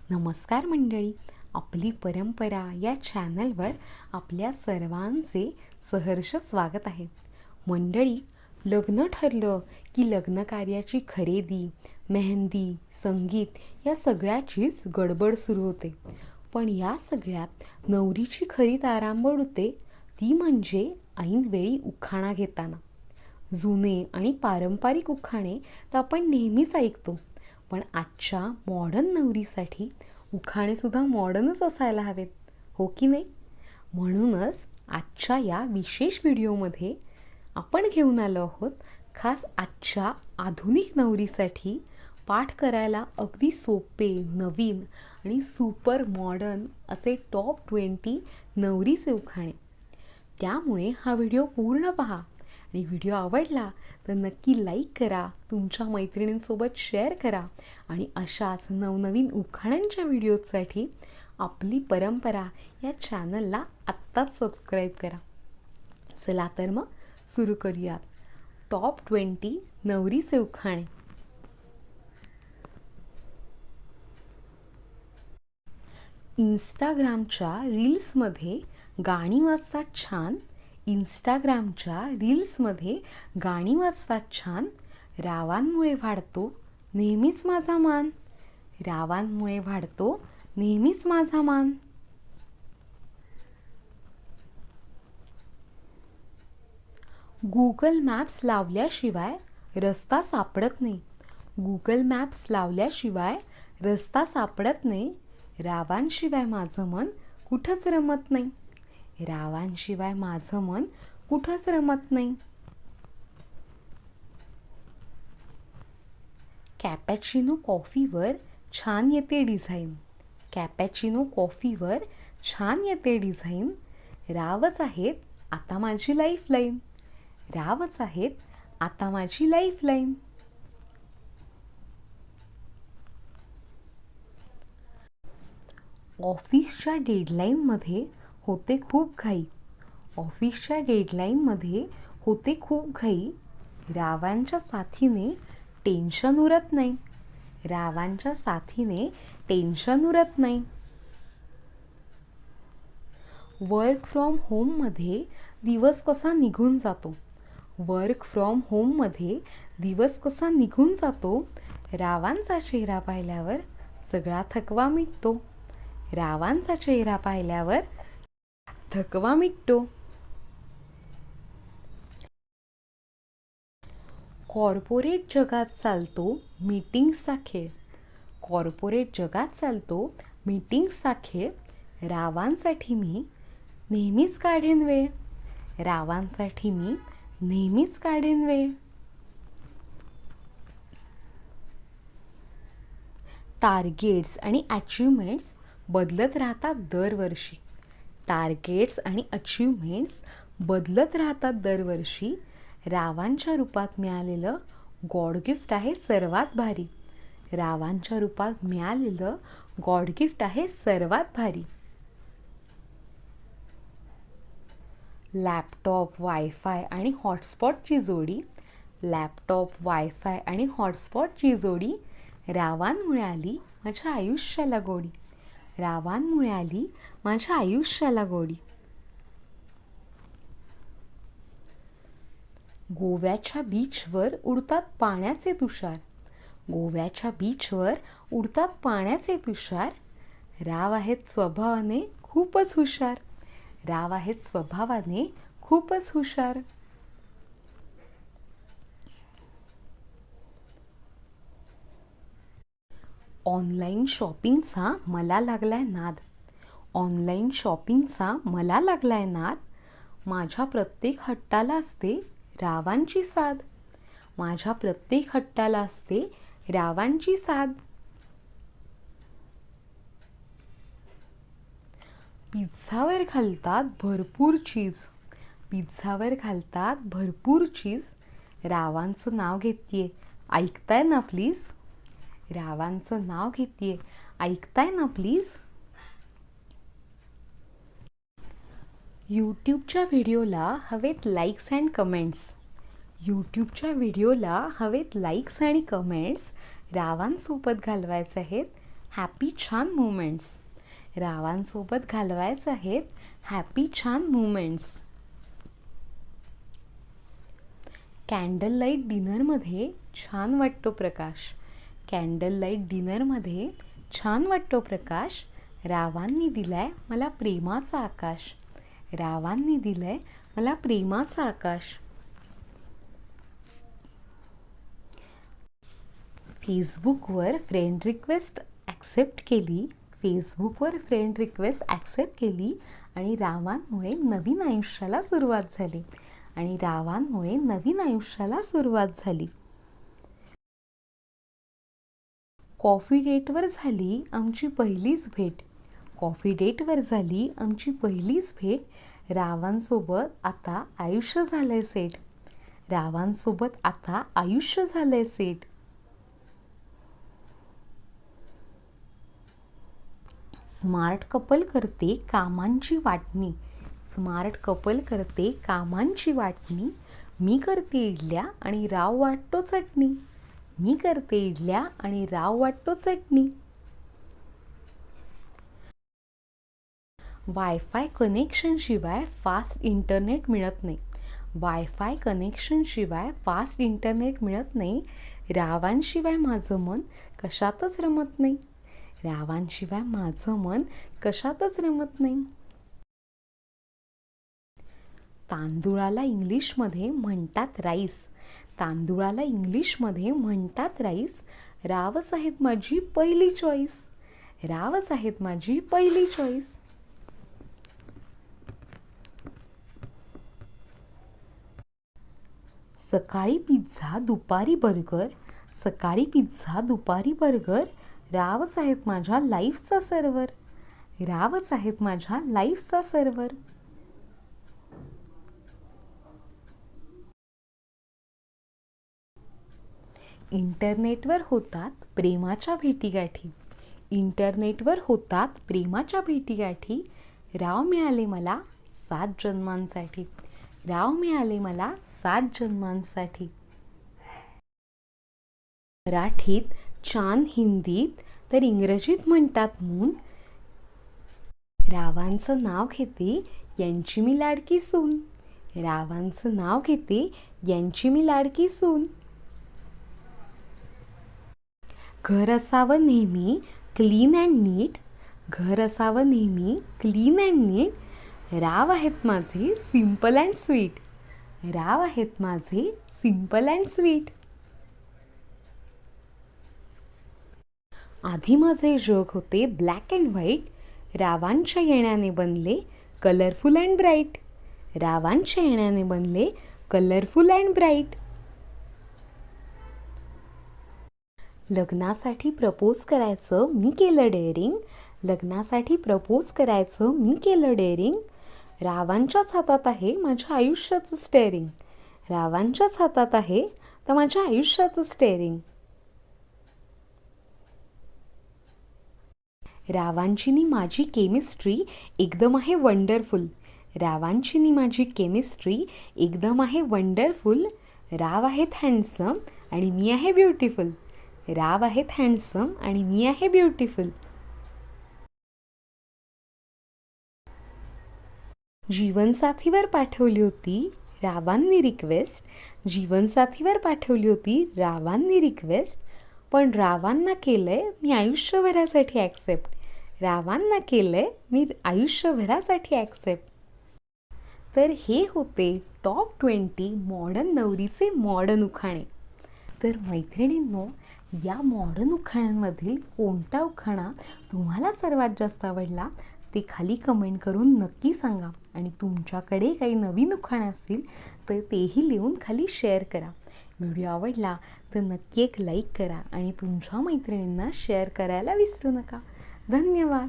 नमस्कार मंडळी, आपली परंपरा या चॅनलवर आपल्या सर्वांचे सहर्ष स्वागत आहे. मंडळी, लग्न ठरलं की लग्न कार्याची खरेदी, मेहंदी, संगीत या सगळ्याचीच गडबड सुरू होते. पण या सगळ्यात नवरीची खरी तारांबळ उडते ती म्हणजे ऐनवेळी उखाणा घेताना. जुने आणि पारंपरिक उखाणे तर आपण नेहमीच ऐकतो, पण आजच्या मॉडर्न नवरीसाठी उखाणेसुद्धा मॉडर्नच असायला हवेत, हो की नाही? म्हणूनच आजच्या या विशेष व्हिडिओमध्ये आपण घेऊन आलो आहोत खास आजच्या आधुनिक नवरीसाठी पाठ करायला अगदी सोपे, नवीन आणि सुपर मॉडर्न असे टॉप 20 नवरीचे उखाणे. त्यामुळे हा व्हिडिओ पूर्ण पहा आणि व्हिडिओ आवडला तर नक्की लाईक करा, तुमच्या मैत्रिणींसोबत शेअर करा आणि अशाच नवनवीन उखाण्यांच्या व्हिडिओसाठी आपली परंपरा या चॅनलला आत्ताच सबस्क्राईब करा. चला तर मग सुरू करूयात. टॉप 20 नवरीचे उखाणे. इंस्टाग्रामच्या रील्समध्ये गाणी वाजतात छान, इंस्टाग्रामच्या रील्समध्ये गाणी वाजतात छान, रावांमुळे वाढतो नेहमीच माझा मान, रावांमुळे वाढतो नेहमीच माझा मान. गुगल मॅप्स लावल्याशिवाय रस्ता सापडत नाही, गुगल मॅप्स लावल्याशिवाय रस्ता सापडत नाही, रावांशिवाय माझं मन कुठंच रमत नाही, रावांशिवाय माझं मन कुठंच रमत नाही. कॅपॅचिनो कॉफीवर छान येते डिझाईन, कॅपॅचिनो कॉफीवर छान येते डिझाईन, रावच आहेत आता माझी लाईफलाईन, रावच आहेत आता माझी लाईफलाईन. ऑफिसच्या डेडलाईनमध्ये होते खूप घाई, ऑफिसच्या डेडलाईनमध्ये होते खूप घाई, रावांच्या साथीने टेन्शन उरत नाही, रावांच्या साथीने टेन्शन उरत नाही. वर्क फ्रॉम होममध्ये दिवस कसा निघून जातो, वर्क फ्रॉम होममध्ये दिवस कसा निघून जातो, रावांचा चेहरा पाहिल्यावर सगळा थकवा मिटतो, रावांचा चेहरा पाहिल्यावर थकवा मिटतो. कॉर्पोरेट जगात चालतो मीटिंग्सचा खेळ, कॉर्पोरेट जगात चालतो मीटिंग्सचा खेळ, रावांसाठी मी नेहमीच काढेन वेळ, रावांसाठी मी नेहमीच काढेन वेळ. टार्गेट्स आणि अचिव्हमेंट्स बदलत राहतात दरवर्षी, टार्गेट्स आणि अचिव्हमेंट्स बदलत राहतात दरवर्षी, रावांच्या रूपात मिळालेलं गॉड गिफ्ट आहे सर्वात भारी, रावांच्या रूपात मिळालेलं गॉड गिफ्ट आहे सर्वात भारी. लॅपटॉप, वायफाय आणि हॉटस्पॉटची जोडी, लॅपटॉप, वायफाय आणि हॉटस्पॉटची जोडी, रावांमुळे आली माझ्या आयुष्याला गोडी, रावांमुळे आली माझ्या आयुष्याला गोडी. गोव्याच्या बीचवर उडतात पाण्याचे तुषार, गोव्याच्या बीचवर उडतात पाण्याचे तुषार, राव आहेत स्वभावाने खूपच हुशार, राव आहेत स्वभावाने खूपच हुशार. ऑनलाईन शॉपिंगचा मला लागलाय नाद, ऑनलाईन शॉपिंगचा मला लागलाय नाद, माझ्या प्रत्येक हट्टाला असते रावांची साथ, माझ्या प्रत्येक हट्टाला असते रावांची साथ. पिझ्झावर घालतात भरपूर चीज, पिझ्झावर घालतात भरपूर चीज, रावांचं नाव घेतीये ऐकताय ना प्लीज, रावांचं नाव घेतीये ऐकताय ना प्लीज. यूट्यूबच्या व्हिडिओला हवेत लाईक्स अँड कमेंट्स, यूट्यूबच्या व्हिडिओला हवेत लाईक्स आणि कमेंट्स, रावांसोबत घालवायचे आहेत हॅपी छान मुमेंट्स. रावांसोबत घालवायचे आहेत हॅपी छान मुमेंट्स. कॅन्डल लाईट डिनरमध्ये छान वाटतो प्रकाश. कॅन्डल लाईट डिनरमध्ये छान वाटतो प्रकाश. रावांनी दिलाय मला प्रेमाचा आकाश. रावांनी दिलंय मला प्रेमाचा आकाश. फेसबुकवर फ्रेंड रिक्वेस्ट ॲक्सेप्ट केली. फेसबुकवर फ्रेंड रिक्वेस्ट ॲक्सेप्ट केली आणि रावांमुळे नवीन आयुष्याला सुरुवात झाली. आणि रावांमुळे नवीन आयुष्याला सुरुवात झाली. कॉफी डेटवर झाली आमची पहिलीच भेट. कॉफी डेटवर झाली आमची पहिलीच भेट. रावांसोबत आता आयुष्य झालंय सेट. रावांसोबत आता आयुष्य झालंय सेट. स्मार्ट कपल करते कामांची वाटणी. स्मार्ट कपल करते कामांची वाटणी. मी करते इडल्या आणि राव वाटतो चटणी. मी करते इडल्या आणि राव वाटतो चटणी. वायफाय कनेक्शनशिवाय फास्ट इंटरनेट मिळत नाही. वायफाय कनेक्शनशिवाय फास्ट इंटरनेट मिळत नाही. रावांशिवाय माझं मन कशातच रमत नाही. रावांशिवाय माझं मन कशातच रमत नाही. तांदूळाला इंग्लिशमध्ये म्हणतात राईस. तांदूळाला इंग्लिशमध्ये म्हणतात राईस. रावच आहेत माझी पहिली चॉईस. रावच आहेत माझी पहिली चॉईस. सकाळी पिझ्झा दुपारी बर्गर. सकाळी पिझ्झा दुपारी बर्गर. रावच आहेत माझ्या लाईफचा सर्वर. रावच आहेत माझ्या लाईफचा सर्वर. इंटरनेटवर होतात प्रेमाच्या भेटीगाठी. इंटरनेटवर होतात प्रेमाच्या भेटीगाठी. राव मिळाले मला 7 जन्मांसाठी. राव मिळाले मला 7 जन्मांसाठी. मराठीत छान, हिंदीत तर इंग्रजीत म्हणतात मून. रावांचं नाव घेते यांची मी लाडकी सून. रावांचं नाव घेते यांची मी लाडकी सून. घर असावं नेहमी क्लीन अँड नीट. घर असावं नेहमी क्लीन अँड नीट. राव आहेत माझे सिम्पल अँड स्वीट. राव आहेत माझे सिम्पल अँड स्वीट. आधी माझे जग होते ब्लॅक अँड व्हाईट. रावांच्या येण्याने बनले कलरफुल अँड ब्राईट. रावांच्या येण्याने बनले कलरफुल अँड ब्राईट. लग्नासाठी प्रपोज करायचं मी केलं डेअरिंग. लग्नासाठी प्रपोज करायचं मी केलं डेअरिंग. रावांच्याच हातात आहे माझ्या आयुष्याचं स्टेअरिंग. रावांच्याच हातात आहे तर माझ्या आयुष्याचं स्टेअरिंग. रावांची नी माझी केमिस्ट्री एकदम आहे वंडरफुल. रावांची नी माझी केमिस्ट्री एकदम आहे वंडरफुल. राव आहेत हँडसम आणि मी आहे ब्युटिफुल. राव आहेत हँडसम आणि मी आहे ब्युटिफुल. जीवनसाथीवर पाठवली होती रावांनी रिक्वेस्ट. जीवनसाथीवर पाठवली होती रावांनी रिक्वेस्ट. पण रावांना केलंय मी आयुष्यभरासाठी ॲक्सेप्ट. रावांना केलंय मी आयुष्यभरासाठी ॲक्सेप्ट. तर हे होते टॉप 20 मॉडर्न नवरीचे मॉडर्न उखाणे. तर मैत्रिणींनो, या मॉडर्न उखाण्यांमधील कोणता उखाणा तुम्हाला सर्वात जास्त आवडला ते खाली कमेंट करून नक्की सांगा. आणि तुमच्याकडे काही नवीन उखाणे असतील तर तेही लिहून खाली शेअर करा. व्हिडिओ आवडला तर नक्की एक लाईक करा आणि तुमच्या मैत्रिणींना शेअर करायला विसरू नका. धन्यवाद.